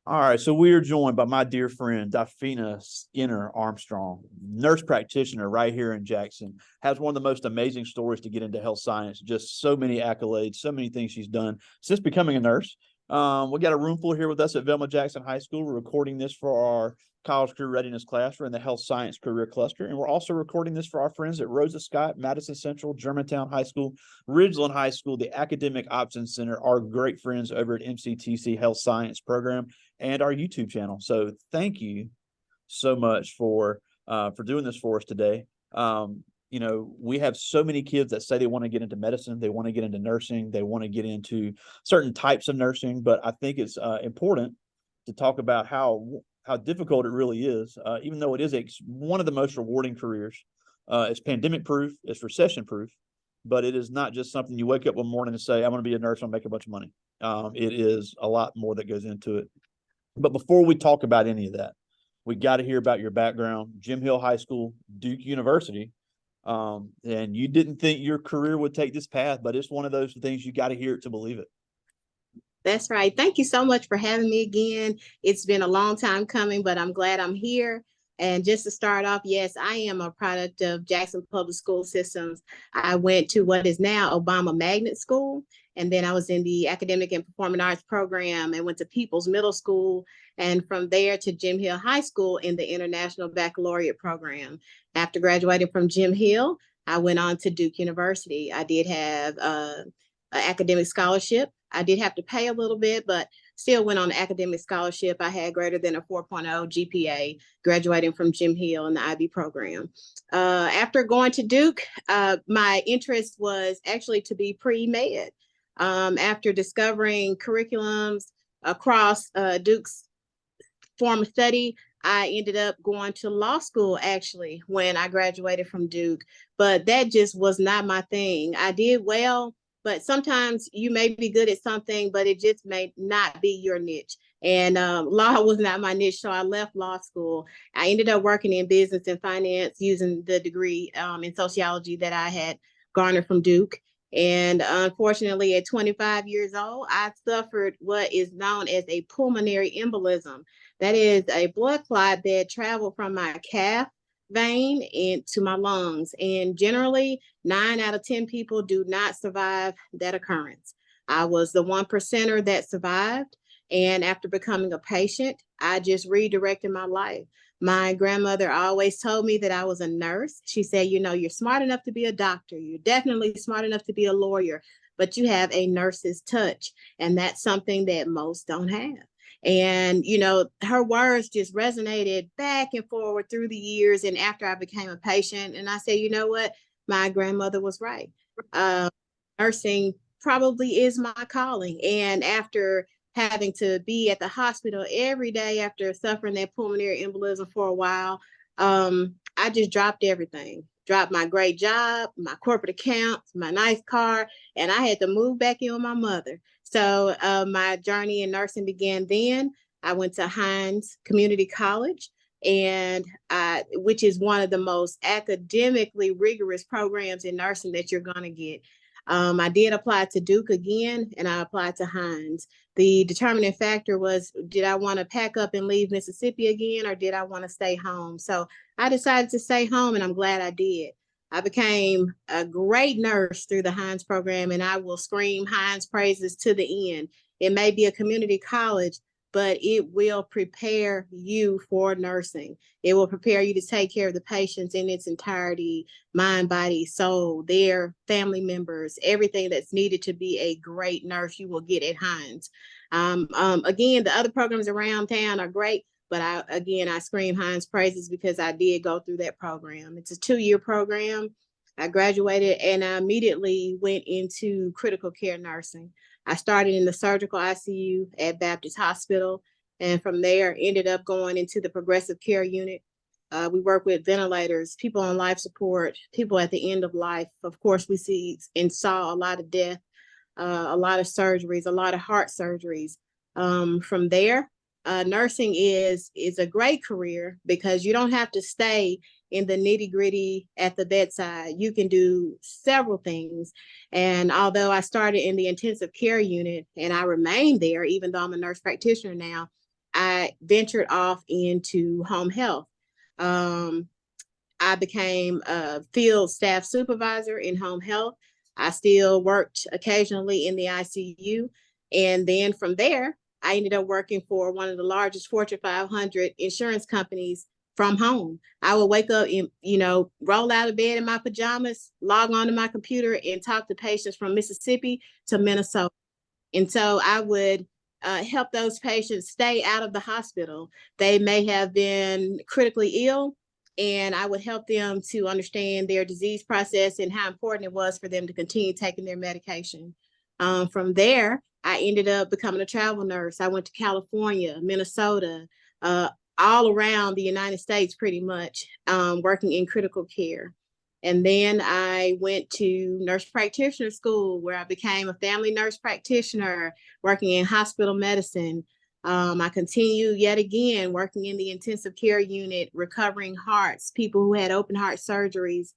All right, so we are joined by my dear friend, Dafina Skinner Armstrong, nurse practitioner right here in Jackson, has one of the most amazing stories to get into health science, just so many accolades, so many things she's done since becoming a nurse. We got a room full here with us at Velma Jackson High School. We're recording this for our college career readiness class. We're in the health science career cluster, and we're also recording this for our friends at Rosa Scott, Madison Central, Germantown High School, Ridgeland High School, the Academic Options Center, our great friends over at MCTC Health Science Program, and our YouTube channel. So thank you so much for doing this for us today. You know, we have so many kids that say they want to get into medicine, they want to get into nursing, they want to get into certain types of nursing, but I think it's important to talk about how difficult it really is, even though it is one of the most rewarding careers. It's pandemic proof, it's recession proof, but it is not just something you wake up one morning and say, I'm going to be a nurse, I'll make a bunch of money. It is a lot more that goes into it. But before we talk about any of that, we got to hear about your background, Jim Hill High School, Duke University. And you didn't think your career would take this path, but it's one of those things you got to hear it to believe it. That's right. Thank you so much for having me again. It's been a long time coming, but I'm glad I'm here. And just to start off, yes, I am a product of Jackson Public School Systems. I went to what is now Obama Magnet School, and then I was in the Academic and Performing Arts program and went to People's Middle School, and from there to Jim Hill High School in the International Baccalaureate program. After graduating from Jim Hill, I went on to Duke University. I did have an academic scholarship. I did have to pay a little bit, but still went on an academic scholarship. I had greater than a 4.0 GPA graduating from Jim Hill in the IB program. After going to Duke, my interest was actually to be pre-med. After discovering curriculums across Duke's form of study, I ended up going to law school actually when I graduated from Duke, but that just was not my thing. I did well, but sometimes you may be good at something, but it just may not be your niche. And law was not my niche, so I left law school. I ended up working in business and finance using the degree in sociology that I had garnered from Duke. And unfortunately, at 25 years old, I suffered what is known as a pulmonary embolism. That is a blood clot that traveled from my calf vein into my lungs. And generally, 9 out of 10 people do not survive that occurrence. I was the 1%er that survived. And after becoming a patient, I just redirected my life. My grandmother always told me that I was a nurse. She said, you know, you're smart enough to be a doctor. You're definitely smart enough to be a lawyer, but you have a nurse's touch. And that's something that most don't have. And, you know, her words just resonated back and forward through the years. And after I became a patient, and I said, you know what? My grandmother was right. Nursing probably is my calling. And after having to be at the hospital every day after suffering that pulmonary embolism for a while, I just dropped everything. Dropped my great job, my corporate accounts, my nice car, and I had to move back in with my mother. So my journey in nursing began then. I went to Hines Community College, and which is one of the most academically rigorous programs in nursing that you're going to get. I did apply to Duke again, and I applied to Hines. The determining factor was, did I want to pack up and leave Mississippi again, or did I want to stay home? So I decided to stay home, and I'm glad I did. I became a great nurse through the Hines program, and I will scream Hines praises to the end. It may be a community college, but it will prepare you for nursing. It will prepare you to take care of the patients in its entirety, mind, body, soul, their family members, everything that's needed to be a great nurse you will get at Hines. Again, the other programs around town are great, but I scream Hines praises because I did go through that program. It's a 2-year program. I graduated and I immediately went into critical care nursing. I started in the surgical ICU at Baptist Hospital, and from there ended up going into the progressive care unit. We work with ventilators, people on life support, people at the end of life. Of course, we see and saw a lot of death, a lot of surgeries, a lot of heart surgeries. From there, nursing is a great career because you don't have to stay in the nitty gritty at the bedside. You can do several things. And although I started in the intensive care unit and I remained there, even though I'm a nurse practitioner now, I ventured off into home health. Um, I became a field staff supervisor in home health. I still worked occasionally in the ICU. And then from there, I ended up working for one of the largest Fortune 500 insurance companies from home. I would wake up and, roll out of bed in my pajamas, log onto my computer, and talk to patients from Mississippi to Minnesota. And so I would help those patients stay out of the hospital. They may have been critically ill, and I would help them to understand their disease process and how important it was for them to continue taking their medication. From there, I ended up becoming a travel nurse. I went to California, Minnesota, all around the United States, pretty much, working in critical care. And then I went to nurse practitioner school where I became a family nurse practitioner working in hospital medicine. I continued yet again working in the intensive care unit, recovering hearts, people who had open heart surgeries.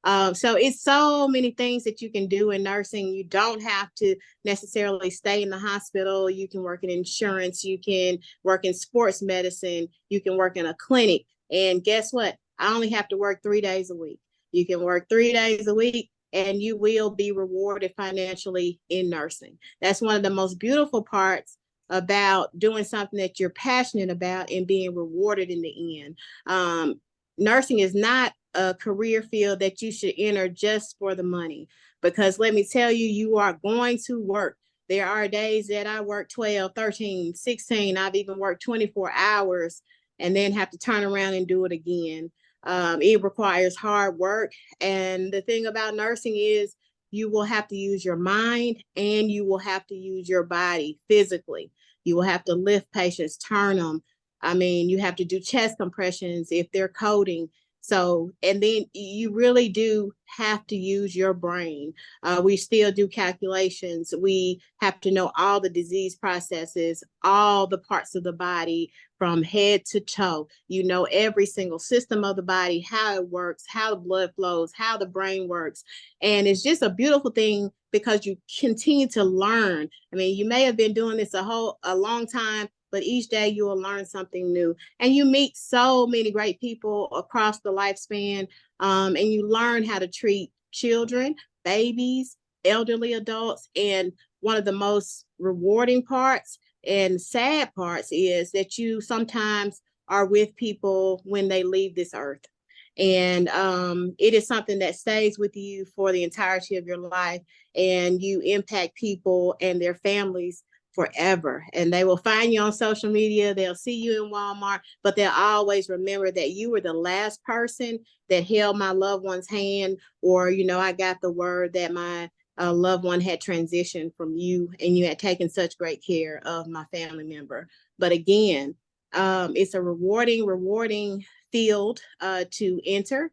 So it's so many things that you can do in nursing. You don't have to necessarily stay in the hospital. You can work in insurance. You can work in sports medicine. You can work in a clinic. And guess what? I only have to work 3 days a week. You can work 3 days a week and you will be rewarded financially in nursing. That's one of the most beautiful parts about doing something that you're passionate about and being rewarded in the end. Nursing is not a career field that you should enter just for the money, because let me tell you, you are going to work. There are days that I work 12, 13, 16. I've even worked 24 hours and then have to turn around and do it again. It requires hard work. And the thing about nursing is you will have to use your mind and you will have to use your body physically. You will have to lift patients, turn them. I mean, you have to do chest compressions if they're coding. So, and then you really do have to use your brain. We still do calculations. We have to know all the disease processes, all the parts of the body from head to toe. You know, every single system of the body, how it works, how the blood flows, how the brain works. And it's just a beautiful thing because you continue to learn. I mean, you may have been doing this a long time, but each day you will learn something new. And you meet so many great people across the lifespan, and you learn how to treat children, babies, elderly adults. And one of the most rewarding parts and sad parts is that you sometimes are with people when they leave this earth. And it is something that stays with you for the entirety of your life, and you impact people and their families forever. And they will find you on social media. They'll see you in Walmart, but they'll always remember that you were the last person that held my loved one's hand, or, I got the word that my loved one had transitioned from you and you had taken such great care of my family member. But again, it's a rewarding field to enter,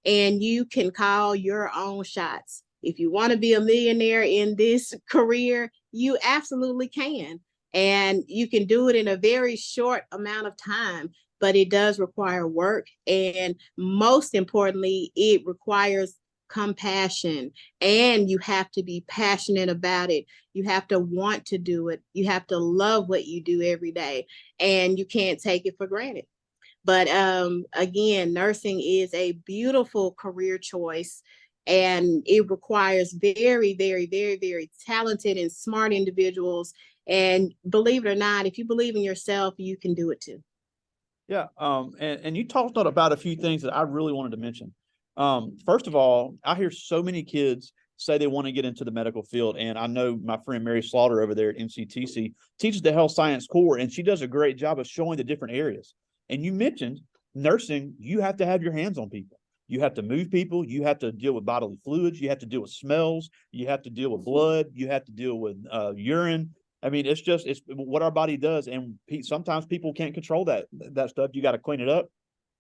and you can call your own shots. If you want to be a millionaire in this career, you absolutely can. And you can do it in a very short amount of time, but it does require work. And most importantly, it requires compassion, and you have to be passionate about it. You have to want to do it. You have to love what you do every day, and you can't take it for granted. But again, nursing is a beautiful career choice, and it requires very, very, very, very talented and smart individuals. And believe it or not, if you believe in yourself, you can do it too. Yeah. And you talked about a few things that I really wanted to mention. First of all, I hear so many kids say they want to get into the medical field. And I know my friend Mary Slaughter over there at MCTC teaches the health science core, and she does a great job of showing the different areas. And you mentioned nursing, you have to have your hands on people. You have to move people. You have to deal with bodily fluids. You have to deal with smells. You have to deal with blood. You have to deal with urine. I mean, it's what our body does. And sometimes people can't control that stuff. You got to clean it up,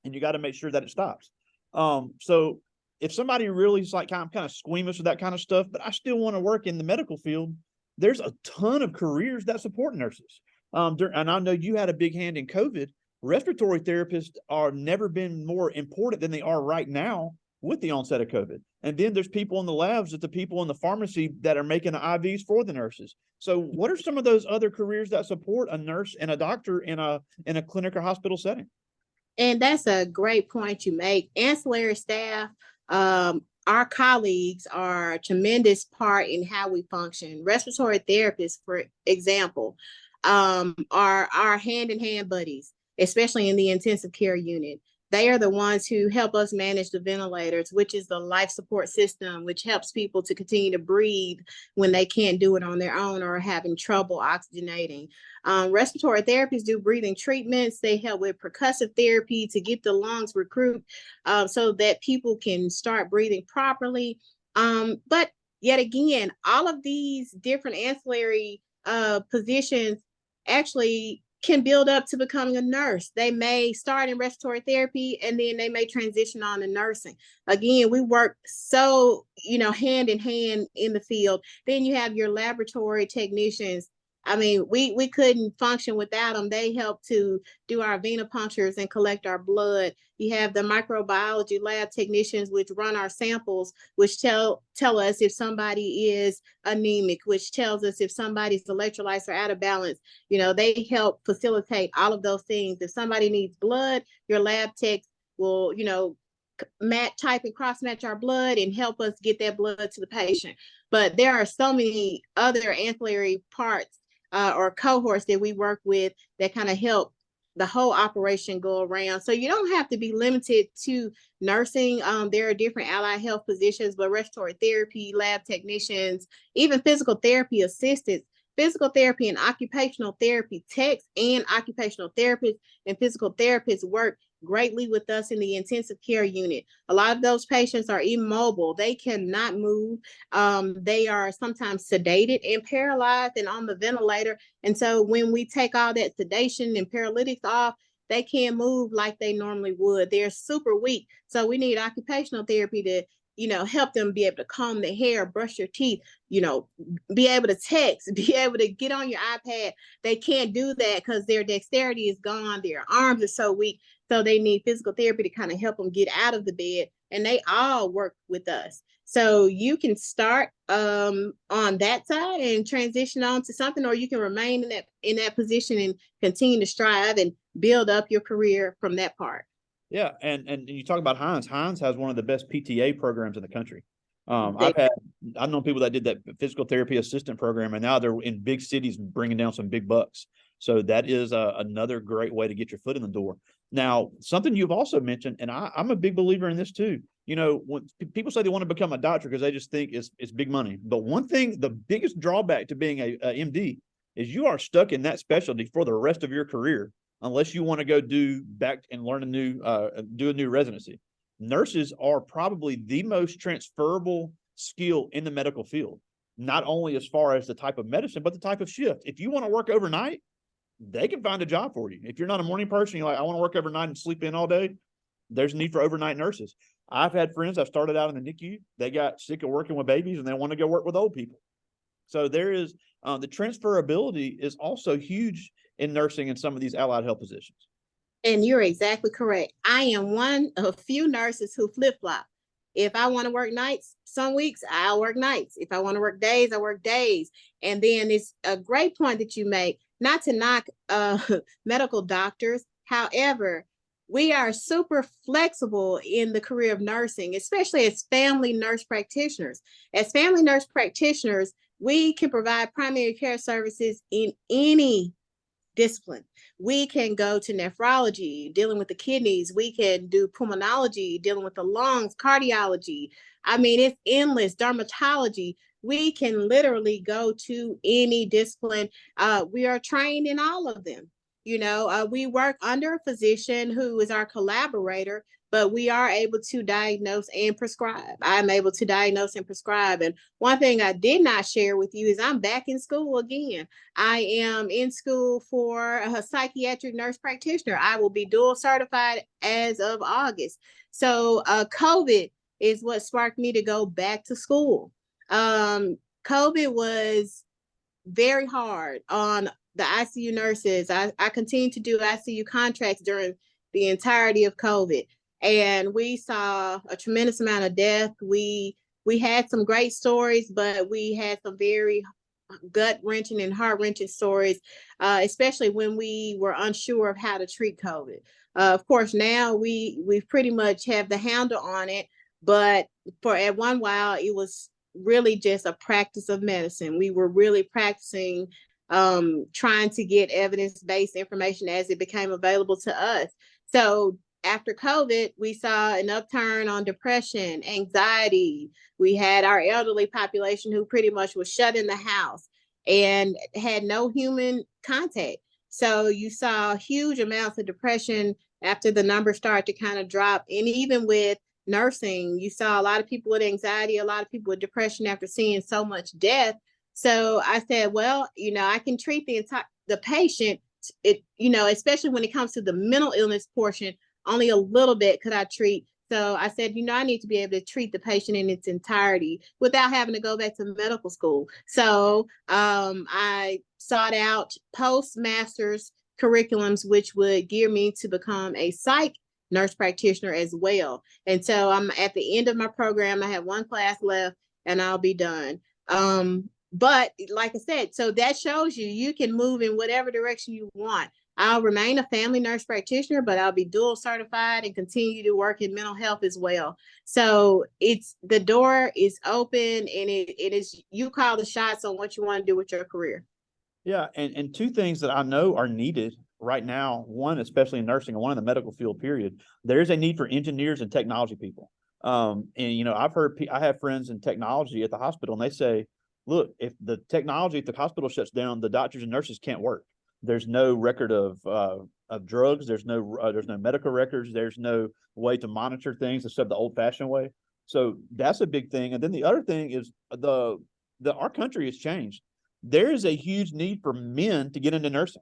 and you got to make sure that it stops. So if somebody really is like kind of squeamish with that kind of stuff, but I still want to work in the medical field, there's a ton of careers that support nurses. And I know you had a big hand in COVID. Respiratory therapists are never been more important than they are right now with the onset of COVID. And then there's people in the labs, that the people in the pharmacy that are making the IVs for the nurses. So what are some of those other careers that support a nurse and a doctor in a clinic or hospital setting? And that's a great point you make. Ancillary staff, our colleagues are a tremendous part in how we function. Respiratory therapists, for example, are our hand-in-hand buddies, especially in the intensive care unit. They are the ones who help us manage the ventilators, which is the life support system, which helps people to continue to breathe when they can't do it on their own or are having trouble oxygenating. Respiratory therapists do breathing treatments. They help with percussive therapy to get the lungs recruit so that people can start breathing properly. But yet again, all of these different ancillary positions actually can build up to becoming a nurse. They may start in respiratory therapy and then they may transition on to nursing. Again, we work so, hand in hand in the field. Then you have your laboratory technicians. I mean, we couldn't function without them. They help to do our venipunctures and collect our blood. You have the microbiology lab technicians, which run our samples, which tell us if somebody is anemic, which tells us if somebody's electrolytes are out of balance. They help facilitate all of those things. If somebody needs blood, your lab techs will, type and cross match our blood and help us get that blood to the patient. But there are so many other ancillary parts or cohorts that we work with that kind of help the whole operation go around. So you don't have to be limited to nursing. There are different allied health positions, but respiratory therapy, lab technicians, even physical therapy assistants, physical therapy and occupational therapy techs and occupational therapists and physical therapists work greatly with us in the intensive care unit. A lot of those patients are immobile. They cannot move. They are sometimes sedated and paralyzed and on the ventilator. And so when we take all that sedation and paralytics off, they can't move like they normally would. They're super weak. So we need occupational therapy to help them be able to comb their hair, brush your teeth, be able to text, be able to get on your iPad. They can't do that because their dexterity is gone. Their arms are so weak. So they need physical therapy to kind of help them get out of the bed. And they all work with us. So you can start on that side and transition on to something, or you can remain in that position and continue to strive and build up your career from that part. Yeah, and you talk about Hines. Hines has one of the best PTA programs in the country. I've known people that did that physical therapy assistant program, and now they're in big cities bringing down some big bucks. So that is another great way to get your foot in the door. Now, something you've also mentioned, and I'm a big believer in this too. When people say they want to become a doctor because they just think it's big money. But one thing, the biggest drawback to being a MD is you are stuck in that specialty for the rest of your career, unless you want to go do a new residency. Nurses are probably the most transferable skill in the medical field, not only as far as the type of medicine, but the type of shift. If you want to work overnight, they can find a job for you. If you're not a morning person, you're like, I want to work overnight and sleep in all day, there's a need for overnight nurses. I've had friends that started out in the NICU, they got sick of working with babies and they want to go work with old people. So there is the transferability is also huge in nursing in some of these allied health positions. And you're exactly correct. I am one of few nurses who flip-flop. If I want to work nights, some weeks I'll work nights. If I want to work days, I work days. And then it's a great point that you make, not to knock medical doctors. However, we are super flexible in the career of nursing, especially as family nurse practitioners. As family nurse practitioners, we can provide primary care services in any discipline. We can go to nephrology, dealing with the kidneys. We can do pulmonology, dealing with the lungs, cardiology. I mean, it's endless. Dermatology. We can literally go to any discipline. We are trained in all of them. We work under a physician who is our collaborator, but we are able to diagnose and prescribe. I'm able to diagnose and prescribe. And one thing I did not share with you is I'm back in school again. I am in school for a psychiatric nurse practitioner. I will be dual certified as of August. So COVID is what sparked me to go back to school. COVID was very hard on the ICU nurses. I continued to do ICU contracts during the entirety of COVID. and we saw a tremendous amount of death. We had some great stories, but we had some very gut-wrenching and heart-wrenching stories, especially when we were unsure of how to treat COVID. Of course, now we pretty much have the handle on it, but for at one while, it was really just a practice of medicine. We were really practicing trying to get evidence-based information as it became available to us. So after COVID, we saw an upturn on depression, anxiety. We had our elderly population who pretty much was shut in the house and had no human contact. So you saw huge amounts of depression after the numbers started to kind of drop. And even with nursing, you saw a lot of people with anxiety, a lot of people with depression after seeing so much death. So I said, well, I can treat the patient, especially when it comes to the mental illness portion, only a little bit could I treat. So I said, I need to be able to treat the patient in its entirety without having to go back to medical school. So I sought out postmaster's curriculums, which would gear me to become a psych nurse practitioner as well. And so I'm at the end of my program. I have one class left and I'll be done. But like I said, so that shows you can move in whatever direction you want. I'll remain a family nurse practitioner, but I'll be dual certified and continue to work in mental health as well. So the door is open, and it is, you call the shots on what you want to do with your career. Yeah, and two things that I know are needed right now, one, especially in nursing, and one in the medical field, period. There's a need for engineers and technology people. And I have friends in technology at the hospital, and they say, look, if the hospital shuts down, the doctors and nurses can't work. There's no record of drugs. There's no medical records. There's no way to monitor things except the old-fashioned way. So that's a big thing. And then the other thing is our country has changed. There is a huge need for men to get into nursing.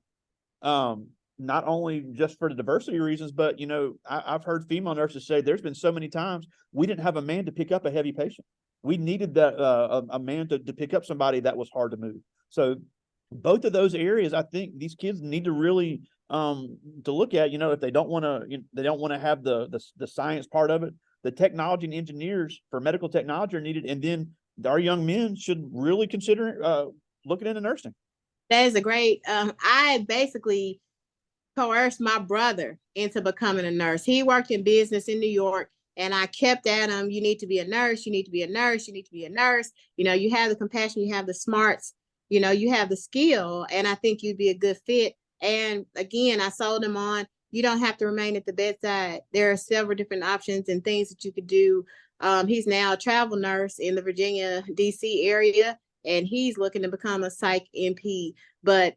Not only just for the diversity reasons, but I've heard female nurses say there's been so many times we didn't have a man to pick up a heavy patient. We needed that a man to pick up somebody that was hard to move. So both of those areas, I think these kids need to really to look at. If they don't want to have the science part of it, the technology and engineers for medical technology are needed, and then our young men should really consider looking into nursing. That is a great. I basically coerced my brother into becoming a nurse. He worked in business in New York, and I kept at him, you need to be a nurse, you need to be a nurse, you need to be a nurse. You have the compassion, you have the smarts, you have the skill, and I think you'd be a good fit. And again, I sold him on, you don't have to remain at the bedside. There are several different options and things that you could do. He's now a travel nurse in the Virginia, DC area, and he's looking to become a psych NP. But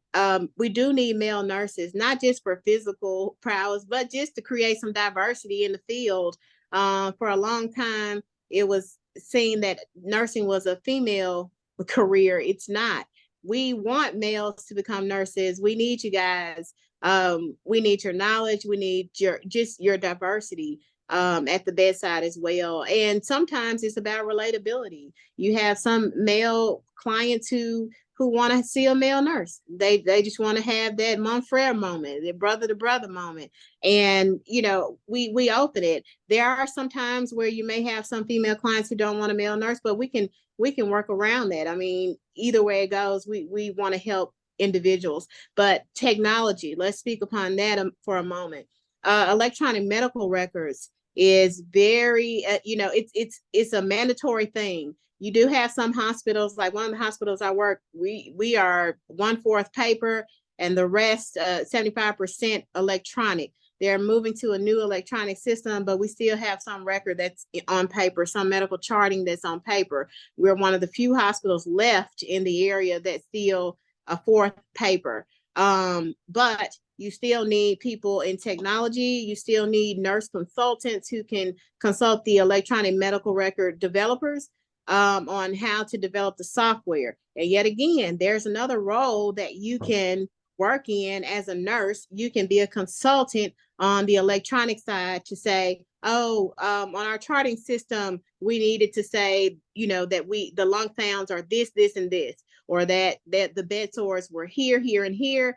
we do need male nurses, not just for physical prowess, but just to create some diversity in the field. For a long time, it was seen that nursing was a female career. It's not. We want males to become nurses. We need you guys. We need your knowledge. We need your diversity at the bedside as well. And sometimes it's about relatability. You have some male clients who want to see a male nurse. They just want to have that mon frere moment, the brother to brother moment. And, we open it. There are some times where you may have some female clients who don't want a male nurse, but we can work around that. I mean, either way it goes, we want to help individuals. But technology, let's speak upon that for a moment. Electronic medical records is very, it's a mandatory thing. You do have some hospitals, like one of the hospitals I work, we are 1/4 paper and the rest 75% electronic. They're moving to a new electronic system, but we still have some record that's on paper, some medical charting that's on paper. We're one of the few hospitals left in the area that's still a 4th paper. But you still need people in technology. You still need nurse consultants who can consult the electronic medical record developers on how to develop the software. And yet again, there's another role that you can work in as a nurse. You can be a consultant on the electronic side to say, on our charting system, we needed to say, that the lung sounds are this, this, and this, or that the bed sores were here, here, and here.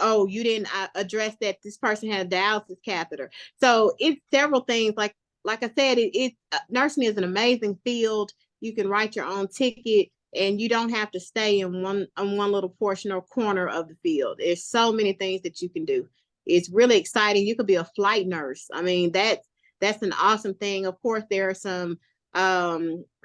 oh, you didn't address that this person had a dialysis catheter. So it's several things. Like I said, nursing is an amazing field. You can write your own ticket, and you don't have to stay in one little portion or corner of the field. There's so many things that you can do. It's really exciting. You could be a flight nurse. I mean, that's an awesome thing. Of course, there are some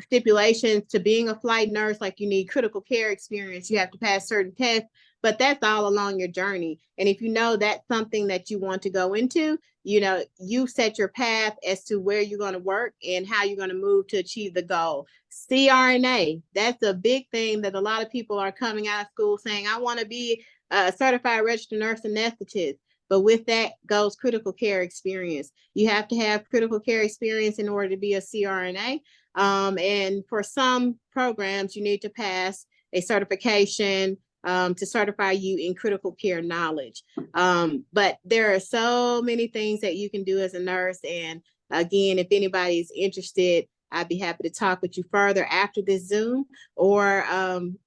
stipulations to being a flight nurse, like you need critical care experience. You have to pass certain tests, but that's all along your journey. And if you know that's something that you want to go into, you set your path as to where you're going to work and how you're going to move to achieve the goal. CRNA, that's a big thing that a lot of people are coming out of school saying, I want to be a certified registered nurse anesthetist. But with that goes critical care experience. You have to have critical care experience in order to be a CRNA. And for some programs, you need to pass a certification to certify you in critical care knowledge. But there are so many things that you can do as a nurse. And again, if anybody's interested, I'd be happy to talk with you further after this Zoom, or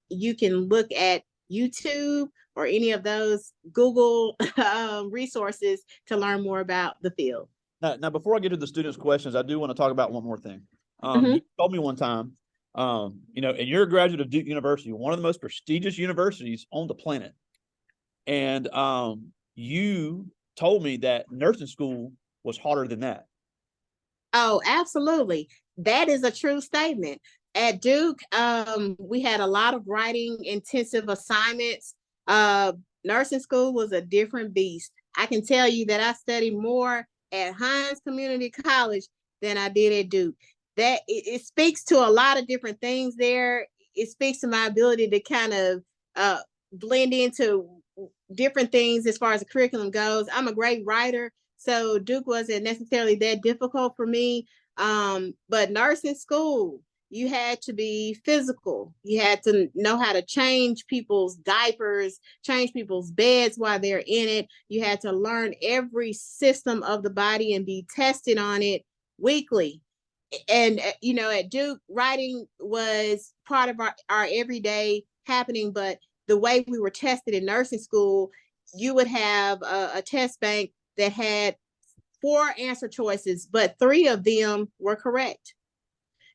you can look at YouTube or any of those Google resources to learn more about the field. Now, before I get to the students' questions, I do want to talk about one more thing. Mhm. You told me one time, and you're a graduate of Duke University, one of the most prestigious universities on the planet. And you told me that nursing school was harder than that. Oh, absolutely. That is a true statement. At Duke, we had a lot of writing intensive assignments. Nursing school was a different beast. I can tell you that I studied more at Hines Community College than I did at Duke. That it speaks to a lot of different things there. It speaks to my ability to kind of blend into different things as far as the curriculum goes. I'm a great writer, so Duke wasn't necessarily that difficult for me. But nursing school, you had to be physical. You had to know how to change people's diapers, change people's beds while they're in it. You had to learn every system of the body and be tested on it weekly. And at Duke, writing was part of our everyday happening, but the way we were tested in nursing school, you would have a test bank that had 4 answer choices, but 3 of them were correct.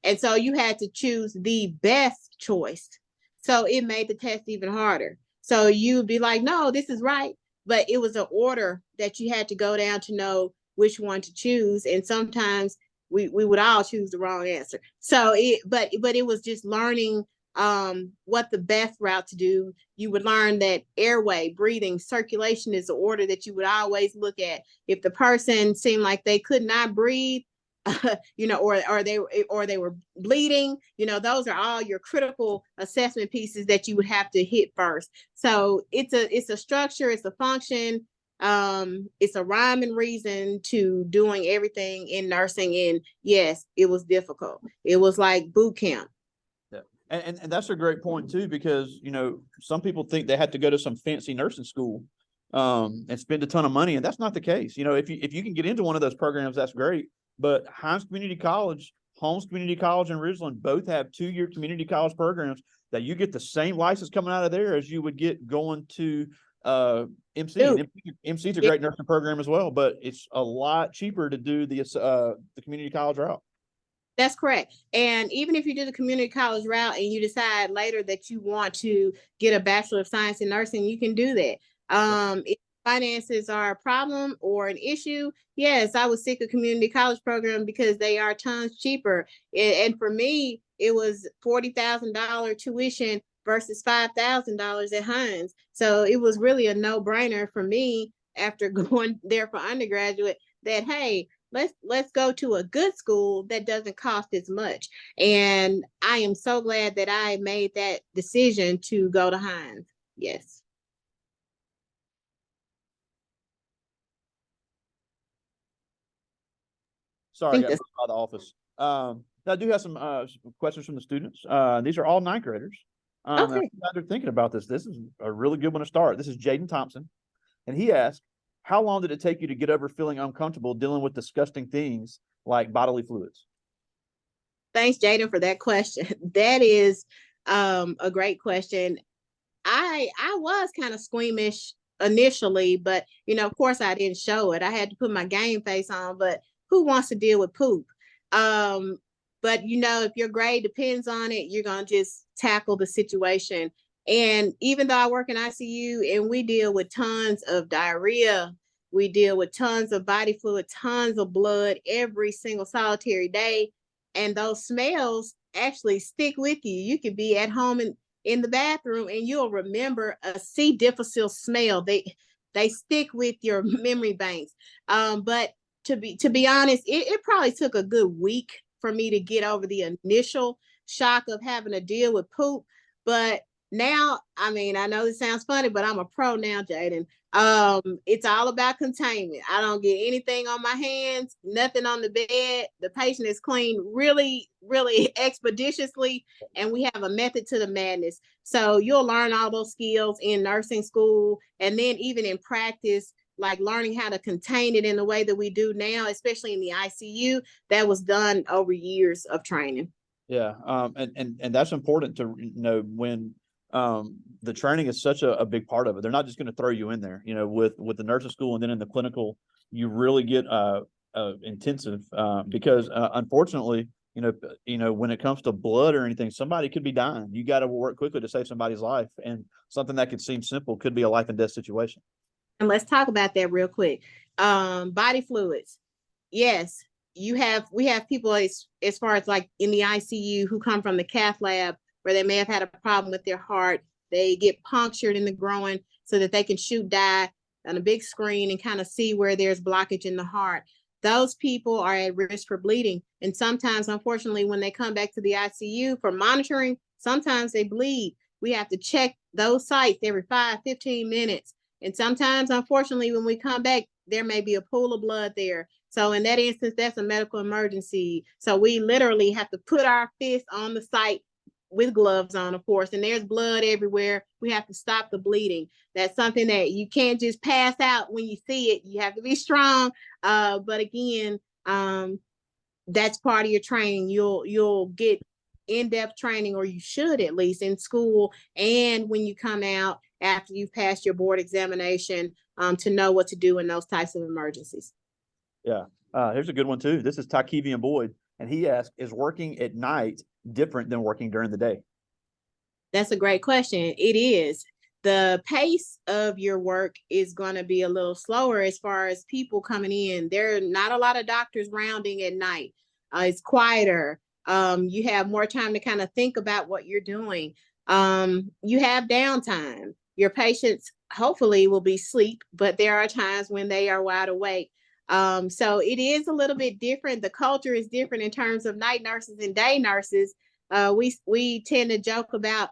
And so you had to choose the best choice. So it made the test even harder. So you'd be like, no, this is right. But it was an order that you had to go down to know which one to choose. And sometimes we would all choose the wrong answer. So but it was just learning what the best route to do. You would learn that airway, breathing, circulation is the order that you would always look at. If the person seemed like they could not breathe, or they were bleeding, those are all your critical assessment pieces that you would have to hit first. So it's a structure, it's a function, it's a rhyme and reason to doing everything in nursing. And yes, it was difficult. It was like boot camp. Yeah. And that's a great point too, because some people think they have to go to some fancy nursing school and spend a ton of money, and that's not the case. If you can get into one of those programs, that's great. But Hines Community College, Holmes Community College, and Ridgeland both have 2-year community college programs that you get the same license coming out of there as you would get going to MC. And MC is a great nursing program as well, but it's a lot cheaper to do the community college route. That's correct. And even if you do the community college route and you decide later that you want to get a Bachelor of Science in Nursing, you can do that. If finances are a problem or an issue, yes, I would seek a community college program because they are tons cheaper. And for me, it was $40,000 tuition versus $5,000 at Hines. So it was really a no-brainer for me after going there for undergraduate that, hey, let's go to a good school that doesn't cost as much. And I am so glad that I made that decision to go to Hines. Yes. Sorry, I got moved by the office. I do have some questions from the students. These are all 9th graders. Okay. They're thinking about this. This is a really good one to start. This is Jaden Thompson, and he asked, how long did it take you to get over feeling uncomfortable dealing with disgusting things like bodily fluids? Thanks, Jaden, for that question. That is a great question. I was kind of squeamish initially, but of course I didn't show it. I had to put my game face on, but who wants to deal with poop? But if your grade depends on it, you're gonna just tackle the situation. And even though I work in ICU and we deal with tons of diarrhea, we deal with tons of body fluid, tons of blood every single solitary day. And those smells actually stick with you. You could be at home in the bathroom and you'll remember a C. difficile smell. They stick with your memory banks. But to be honest, it probably took a good week for me to get over the initial shock of having to deal with poop. But now, I mean, I know this sounds funny, but I'm a pro now, Jaden. It's all about containment. I don't get anything on my hands, nothing on the bed. The patient is cleaned really, really expeditiously, and we have a method to the madness. So you'll learn all those skills in nursing school, and then even in practice, like learning how to contain it in the way that we do now, especially in the ICU. That was done over years of training. Yeah. And that's important to know when the training is such a big part of it. They're not just going to throw you in there, with the nursing school, and then in the clinical, you really get intensive because unfortunately, when it comes to blood or anything, somebody could be dying. You got to work quickly to save somebody's life, and something that could seem simple could be a life and death situation. And let's talk about that real quick. Body fluids. Yes, we have people as far as like in the ICU who come from the cath lab where they may have had a problem with their heart. They get punctured in the groin so that they can shoot dye on a big screen and kind of see where there's blockage in the heart. Those people are at risk for bleeding. And sometimes, unfortunately, when they come back to the ICU for monitoring, sometimes they bleed. We have to check those sites every 5-15 minutes. And sometimes, unfortunately, when we come back, there may be a pool of blood there. So in that instance, that's a medical emergency. So we literally have to put our fist on the site with gloves on, of course, and there's blood everywhere. We have to stop the bleeding. That's something that you can't just pass out when you see it. You have to be strong. But again, that's part of your training. You'll get in-depth training, or you should at least, in school and when you come out after you've passed your board examination, to know what to do in those types of emergencies. Yeah. Here's a good one too. This is Tykevian Boyd, and he asked, is working at night different than working during the day? That's a great question. It is. The pace of your work is going to be a little slower as far as people coming in. There are not a lot of doctors rounding at night. It's quieter. You have more time to kind of think about what you're doing. You have downtime. Your patients hopefully will be asleep, but there are times when they are wide awake. So it is a little bit different. The culture is different in terms of night nurses and day nurses. We tend to joke about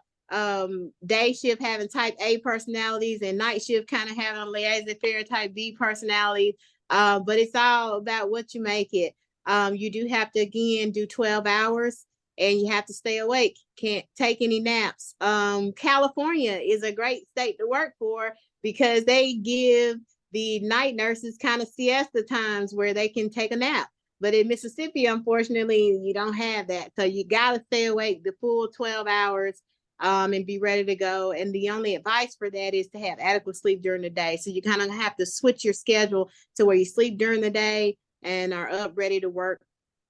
day shift having type A personalities and night shift kind of having a laissez-faire type B personality. But it's all about what you make it. You do have to, again, do 12 hours and you have to stay awake. Can't take any naps. California is a great state to work for because they give the night nurses kind of siesta times where they can take a nap. But in Mississippi, unfortunately, you don't have that. So you got to stay awake the full 12 hours and be ready to go. And the only advice for that is to have adequate sleep during the day. So you kind of have to switch your schedule to where you sleep during the day and are up ready to work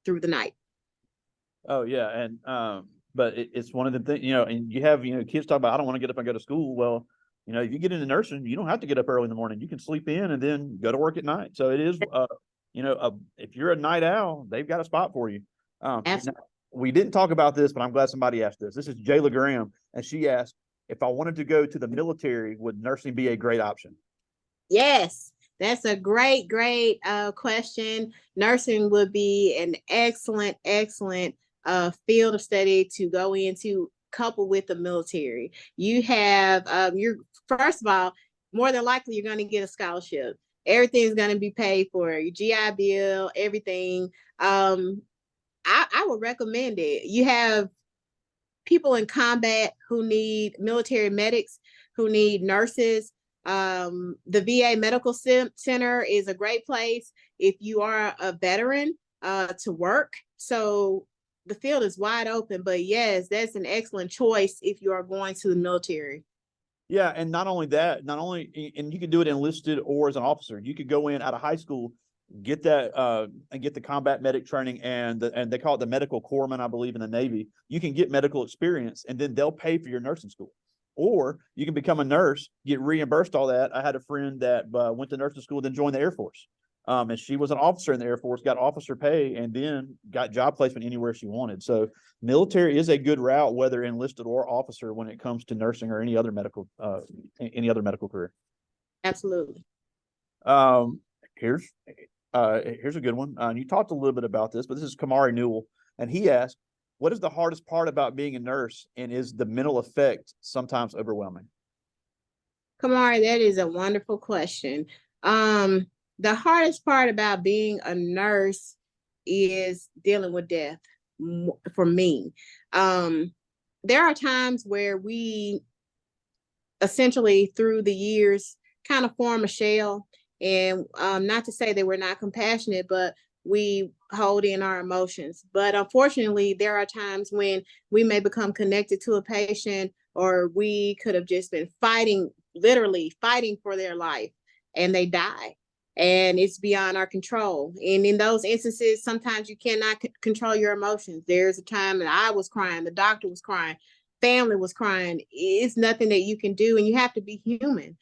through the night. Oh yeah. And but it's one of the things, and you have, kids talk about, I don't want to get up and go to school. Well, if you get into nursing, you don't have to get up early in the morning. You can sleep in and then go to work at night. So it is, if you're a night owl, they've got a spot for you. Absolutely. We didn't talk about this, but I'm glad somebody asked this. This is Jayla Graham, and she asked, if I wanted to go to the military, would nursing be a great option? Yes, that's a great question. Nursing would be an excellent field of study to go into, coupled with the military. You have you're, first of all, more than likely you're going to get a scholarship. Everything's going to be paid for, your GI Bill, everything. I would recommend it. You have people in combat who need military medics, who need nurses. The VA Medical Center is a great place if you are a veteran to work. So the field is wide open, but yes, that's an excellent choice if you are going to the military. Yeah, and not only that, and you could do it enlisted or as an officer. You could go in out of high school, get that and get the combat medic training and they call it the medical corpsman, I believe, in the Navy. You can get medical experience and then they'll pay for your nursing school. Or you can become a nurse, get reimbursed all that. I had a friend that went to nursing school, then joined the Air Force. And she was an officer in the Air Force, got officer pay, and then got job placement anywhere she wanted. So military is a good route, whether enlisted or officer, when it comes to nursing or any other medical career. Absolutely. Um, here's a good one. You talked a little bit about this, but this is Kamari Newell, and he asked, "What is the hardest part about being a nurse, and is the mental effect sometimes overwhelming?" Kamari, that is a wonderful question. The hardest part about being a nurse is dealing with death for me. There are times where we essentially through the years kind of form a shell, and not to say that we're not compassionate, but we hold in our emotions. But unfortunately, there are times when we may become connected to a patient, or we could have just been fighting, literally fighting for their life, and they die. And it's beyond our control. And in those instances, sometimes you cannot control your emotions. There's a time that I was crying, the doctor was crying, family was crying. It's nothing that you can do, and you have to be human.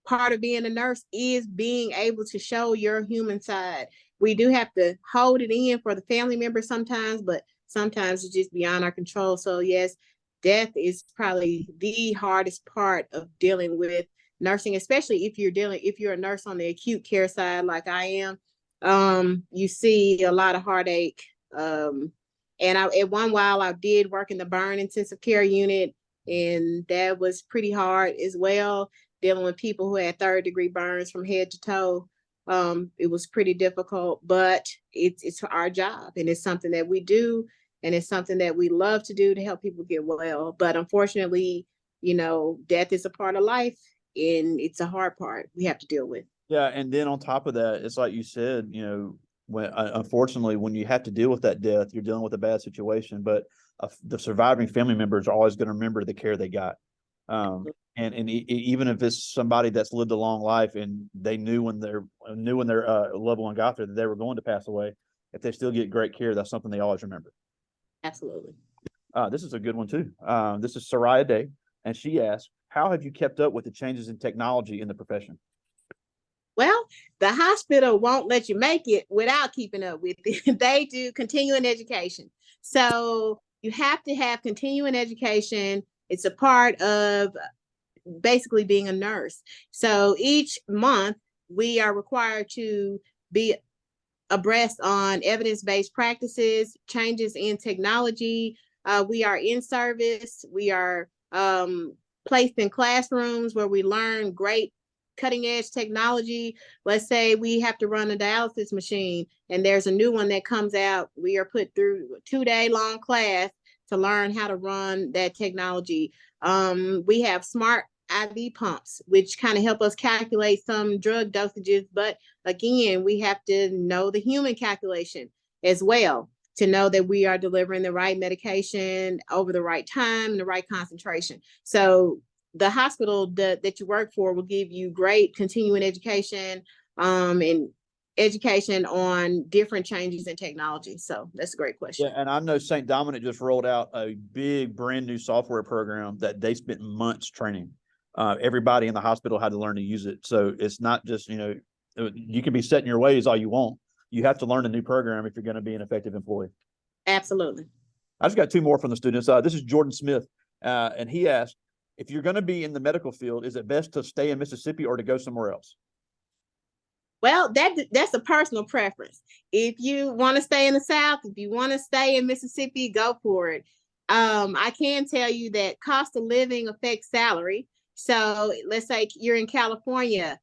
Part of being a nurse is being able to show your human side. We do have to hold it in for the family members sometimes, but sometimes it's just beyond our control. So yes, death is probably the hardest part of dealing with nursing, especially if you're a nurse on the acute care side like I am. You see a lot of heartache. And at one while I did work in the burn intensive care unit, and that was pretty hard as well, dealing with people who had 3rd-degree burns from head to toe. It was pretty difficult, but it's our job, and it's something that we do, and it's something that we love to do to help people get well. But unfortunately, death is a part of life, and it's a hard part we have to deal with. Yeah, and then on top of that, it's like you said, when unfortunately, when you have to deal with that death, you're dealing with a bad situation. But the surviving family members are always going to remember the care they got. And even if it's somebody that's lived a long life and they knew when their loved one got there that they were going to pass away, if they still get great care, that's something they always remember. Absolutely. This is a good one too. This is Soraya Day, and she asked, "How have you kept up with the changes in technology in the profession?" Well, the hospital won't let you make it without keeping up with it. They do continuing education. So you have to have continuing education. It's a part of basically being a nurse. So each month we are required to be abreast on evidence-based practices, changes in technology. We are in service. We are placed in classrooms where we learn great cutting edge technology. Let's say we have to run a dialysis machine and there's a new one that comes out. We are put through a 2-day long class to learn how to run that technology. We have smart IV pumps, which kind of help us calculate some drug dosages. But again, we have to know the human calculation as well to know that we are delivering the right medication over the right time and the right concentration. So the hospital that you work for will give you great continuing education and education on different changes in technology. So that's a great question. Yeah, and I know St. Dominic just rolled out a big brand new software program that they spent months training. Everybody in the hospital had to learn to use it. So it's not just, you can be set in your ways all you want. You have to learn a new program if you're going to be an effective employee. Absolutely. I just got 2 more from the students. This is Jordan Smith, and he asked, if you're going to be in the medical field, is it best to stay in Mississippi or to go somewhere else? Well, that's a personal preference. If you want to stay in the South, if you want to stay in Mississippi, go for it. I can tell you that cost of living affects salary. So let's say you're in California.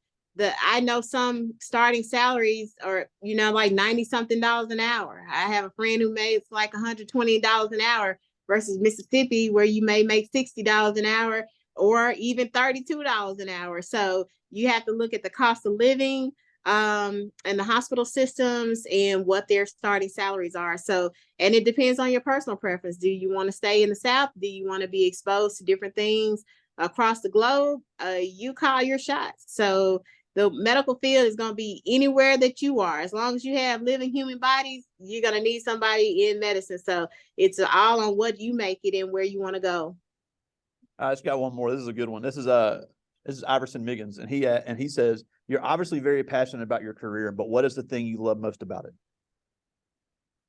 I know some starting salaries are, like $90-something an hour. I have a friend who makes like $120 an hour versus Mississippi, where you may make $60 an hour or even $32 an hour. So you have to look at the cost of living and the hospital systems and what their starting salaries are. So, and it depends on your personal preference. Do you want to stay in the South? Do you want to be exposed to different things? across the globe, you call your shots. So the medical field is going to be anywhere that you are. As long as you have living human bodies, you're going to need somebody in medicine. So it's all on what you make it and where you want to go. I just got one more. This is a good one. This is Iverson Miggins, and he says, "You're obviously very passionate about your career, but what is the thing you love most about it?"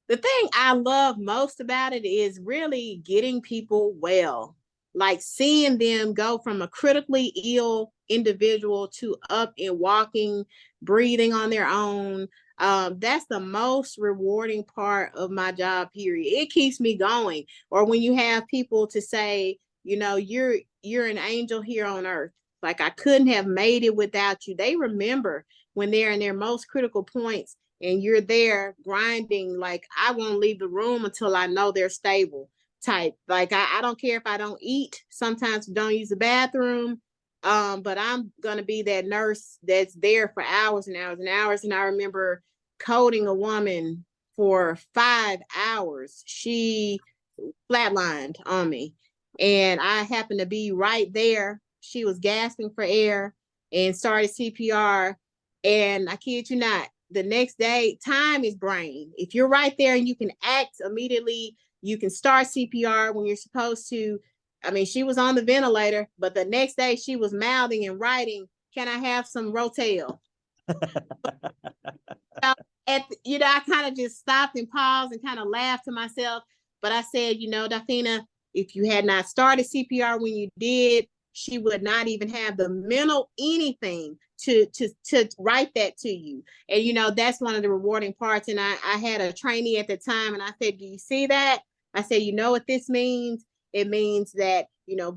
The thing I love most about it is really getting people well, like seeing them go from a critically ill individual to up and walking, breathing on their own. That's the most rewarding part of my job, period. It keeps me going. Or when you have people to say, you're an angel here on earth. Like I couldn't have made it without you. They remember when they're in their most critical points and you're there grinding, like I won't leave the room until I know they're stable type. Like I don't care if I don't eat, sometimes don't use the bathroom. But I'm gonna be that nurse that's there for hours and hours and hours. And I remember coding a woman for 5 hours. She flatlined on me. And I happened to be right there. She was gasping for air and started CPR. And I kid you not, the next day, time is brain. If you're right there and you can act immediately, you can start CPR when you're supposed to. I mean, she was on the ventilator, but the next day she was mouthing and writing, "Can I have some Rotel?" I kind of just stopped and paused and kind of laughed to myself. But I said, Dafina, if you had not started CPR when you did, she would not even have the mental anything to write that to you. And that's one of the rewarding parts. And I had a trainee at the time, and I said, "Do you see that?" I said, "You know what this means? It means that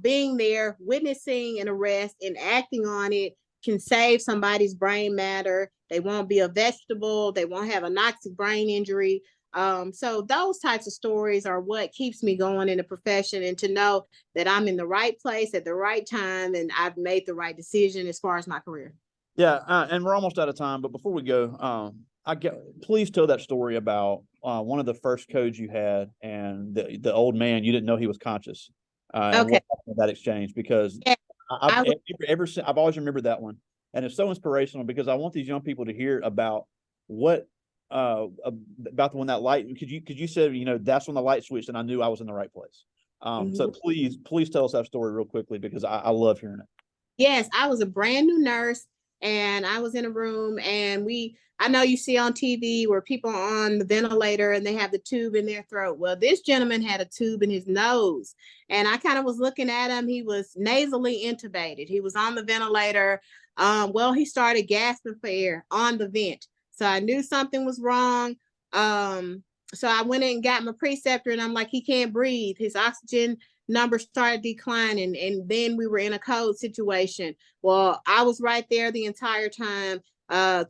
being there, witnessing an arrest and acting on it can save somebody's brain matter. They won't be a vegetable. They won't have a noxic brain injury." So those types of stories are what keeps me going in the profession, and to know that I'm in the right place at the right time and I've made the right decision as far as my career. Yeah, and we're almost out of time. But before we go, please tell that story about one of the first codes you had, and the old man, you didn't know he was conscious. And Okay. what happened in that exchange, because Yeah, I've always remembered that one, and it's so inspirational because I want these young people to hear about what about when that light. Because you said that's when the light switched, and I knew I was in the right place. So please tell us that story real quickly, because I love hearing it. Yes, I was a brand new nurse, and I was in a room, and I know you see on TV where people are on the ventilator and they have the tube in their throat. Well, this gentleman had a tube in his nose, and I kind of was looking at him. He was nasally intubated. He was on the ventilator. Well, he started gasping for air on the vent. So I knew something was wrong. So I went in and got my preceptor, and I'm like, he can't breathe. His oxygen numbers started declining, and then we were in a code situation. Well, I was right there the entire time.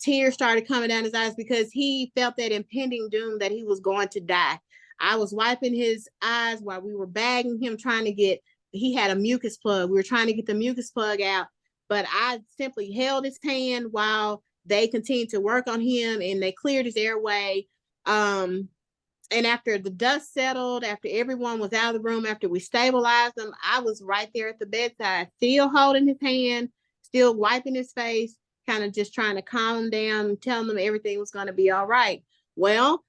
Tears started coming down his eyes because he felt that impending doom that he was going to die. I was wiping his eyes while we were bagging him, he had a mucus plug. We were trying to get the mucus plug out, but I simply held his hand while they continued to work on him, and they cleared his airway. And after the dust settled, after everyone was out of the room, after we stabilized him, I was right there at the bedside, still holding his hand, still wiping his face, kind of just trying to calm him down, telling him everything was going to be all right. Well,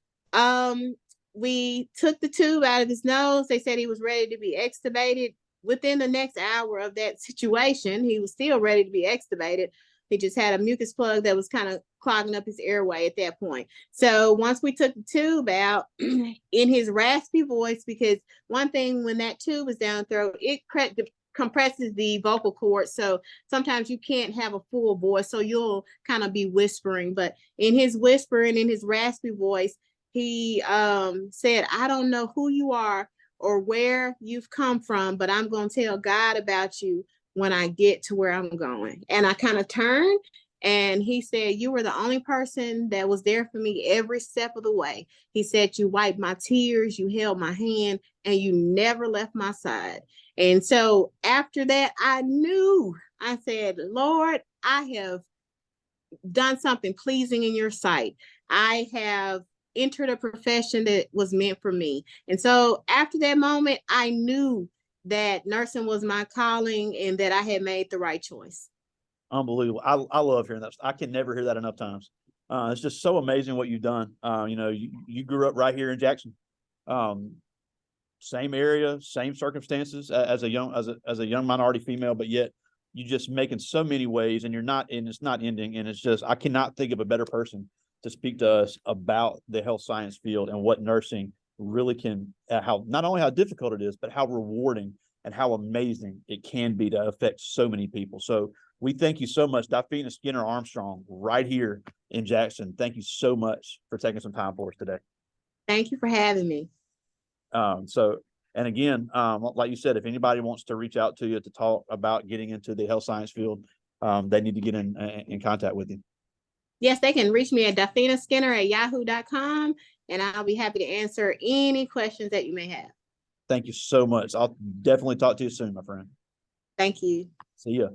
we took the tube out of his nose. They said he was ready to be extubated. Within the next hour of that situation, he was still ready to be extubated. He just had a mucus plug that was kind of clogging up his airway at that point. So once we took the tube out, in his raspy voice, because one thing when that tube is down the throat, it compresses the vocal cords. So sometimes you can't have a full voice. So you'll kind of be whispering. But in his whispering, in his raspy voice, he said, "I don't know who you are or where you've come from, but I'm going to tell God about you when I get to where I'm going." And I kind of turned, and he said, "You were the only person that was there for me every step of the way." He said, "You wiped my tears, you held my hand, and you never left my side." And so after that, I said, "Lord, I have done something pleasing in your sight. I have entered a profession that was meant for me." And so after that moment, I knew that nursing was my calling and that I had made the right choice. Unbelievable. I love hearing that. I can never hear that enough times. It's just so amazing what you've done. You know, you grew up right here in Jackson. Same area, same circumstances as a young minority female, but yet you just making so many ways, and it's not ending. And it's just, I cannot think of a better person to speak to us about the health science field and what nursing really can, how not only how difficult it is, but how rewarding and how amazing it can be to affect so many people. So we thank you so much, Dafinas Skinner Armstrong, right here in Jackson. Thank you so much for taking some time for us today. Thank you for having me. And again, like you said, if anybody wants to reach out to you to talk about getting into the health science field, they need to get in contact with you. Yes, they can reach me at dafinaskinner@yahoo.com, and I'll be happy to answer any questions that you may have. Thank you so much. I'll definitely talk to you soon, my friend. Thank you. See ya.